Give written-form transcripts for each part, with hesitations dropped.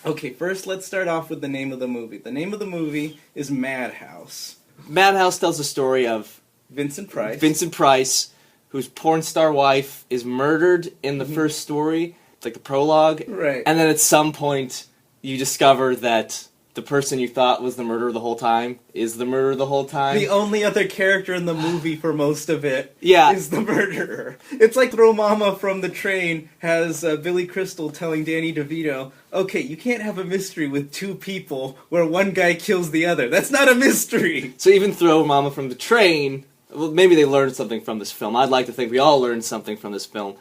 Okay, first let's start off with the name of the movie. The name of the movie is Madhouse. Madhouse tells the story of Vincent Price, whose porn star wife is murdered in the first story. It's like the prologue. Right. And then at some point, you discover that the person you thought was the murderer the whole time is the murderer the whole time. The only other character in the movie for most of it Yeah. is the murderer. It's like Throw Mama from the Train has Billy Crystal telling Danny DeVito, okay, you can't have a mystery with two people where one guy kills the other. That's not a mystery! So even Throw Mama from the Train, well, maybe they learned something from this film. I'd like to think we all learned something from this film.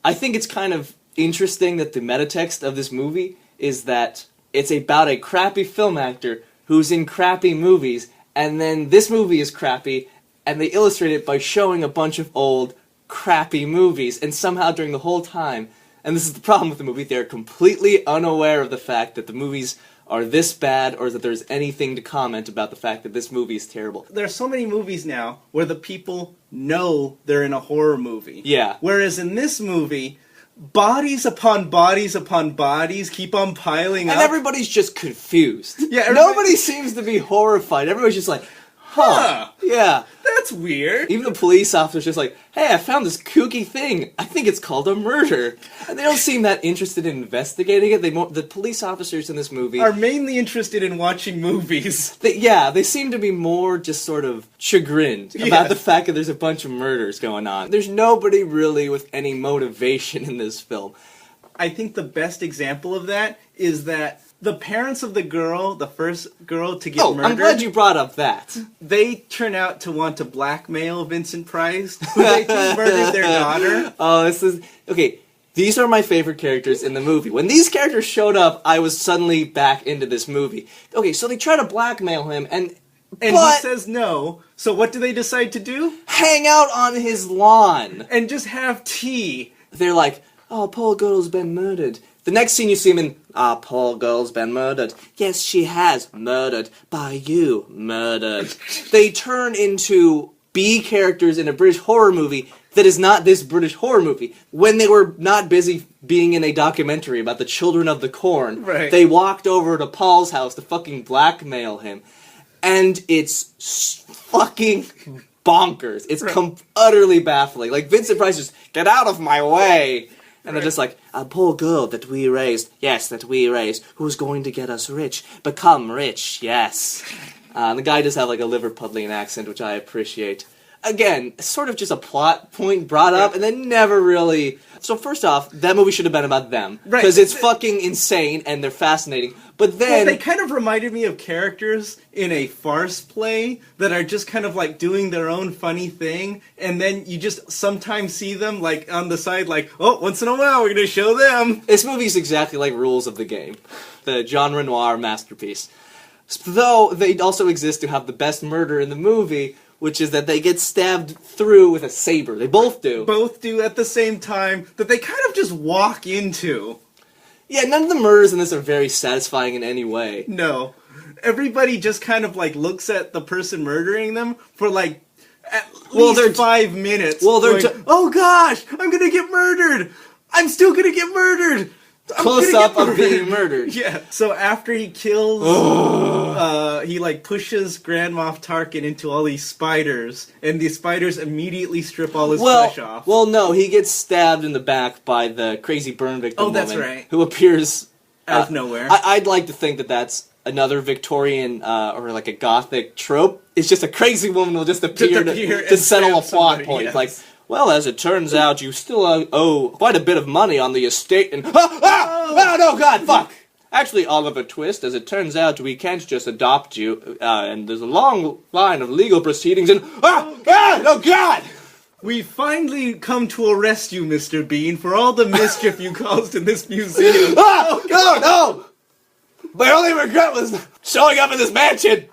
I think it's kind of interesting that the metatext of this movie is that it's about a crappy film actor who's in crappy movies, and then this movie is crappy, and they illustrate it by showing a bunch of old, crappy movies, and somehow during the whole time, and this is the problem with the movie, they're completely unaware of the fact that the movies are this bad, or that there's anything to comment about the fact that this movie is terrible. There are so many movies now where the people know they're in a horror movie. Yeah. Whereas in this movie, bodies upon bodies upon bodies keep on piling up. And everybody's just confused. Yeah, Nobody seems to be horrified. Everybody's just like, huh. Yeah. That's weird. Even the police officer's just like, hey, I found this kooky thing. I think it's called a murder. And they don't seem that interested in investigating it. The police officers in this movie are mainly interested in watching movies. They seem to be more just sort of chagrined about the fact that there's a bunch of murders going on. There's nobody really with any motivation in this film. I think the best example of that is that the parents of the girl, the first girl to get murdered... I'm glad you brought up that. They turn out to want to blackmail Vincent Price, who they think murdered their daughter. Oh, this is... Okay, these are my favorite characters in the movie. When these characters showed up, I was suddenly back into this movie. Okay, so they try to blackmail him, and he says no, so what do they decide to do? Hang out on his lawn. And just have tea. They're like, oh, poor girl's been murdered. The next scene you see him in, poor girl's been murdered. Yes, she has. Murdered. By you. Murdered. They turn into B characters in a British horror movie that is not this British horror movie. When they were not busy being in a documentary about the children of the corn, they walked over to Paul's house to fucking blackmail him. And it's fucking bonkers. It's utterly baffling. Like, Vincent Price just, get out of my way! And they're just like, a poor girl that we raised. Yes, that we raised. Who's going to get us rich? Become rich, yes. The guy does have like a Liverpudlian accent, which I appreciate. Again, sort of just a plot point brought up, and then never really... So first off, that movie should have been about them. Because it's fucking insane, and they're fascinating. But then... Well, they kind of reminded me of characters in a farce play that are just kind of like doing their own funny thing, and then you just sometimes see them like on the side like, oh, once in a while we're going to show them. This movie's exactly like Rules of the Game, the Jean Renoir masterpiece. Though they also exist to have the best murder in the movie, which is that they get stabbed through with a saber. They both do. Both do at the same time, that they kind of just walk into. Yeah, none of the murders in this are very satisfying in any way. No. Everybody just kind of like looks at the person murdering them for like at least 5 minutes. Well, they're going, oh gosh, I'm gonna get murdered! I'm still gonna get murdered! Close up of being murdered. Yeah. So after he kills, he like pushes Grand Moff Tarkin into all these spiders, and the spiders immediately strip all his flesh off. Well, no, he gets stabbed in the back by the crazy burn victim woman, who appears out of nowhere. I'd like to think that that's another Victorian or like a Gothic trope. It's just a crazy woman will just appear to settle a plot point. Yes. Like, well, as it turns out, you still owe quite a bit of money on the estate, and... Oh, no, God, fuck! Actually, Oliver Twist, as it turns out, we can't just adopt you, and there's a long line of legal proceedings, and... Oh, God! We finally come to arrest you, Mr. Bean, for all the mischief you caused in this museum. No! My only regret was showing up in this mansion!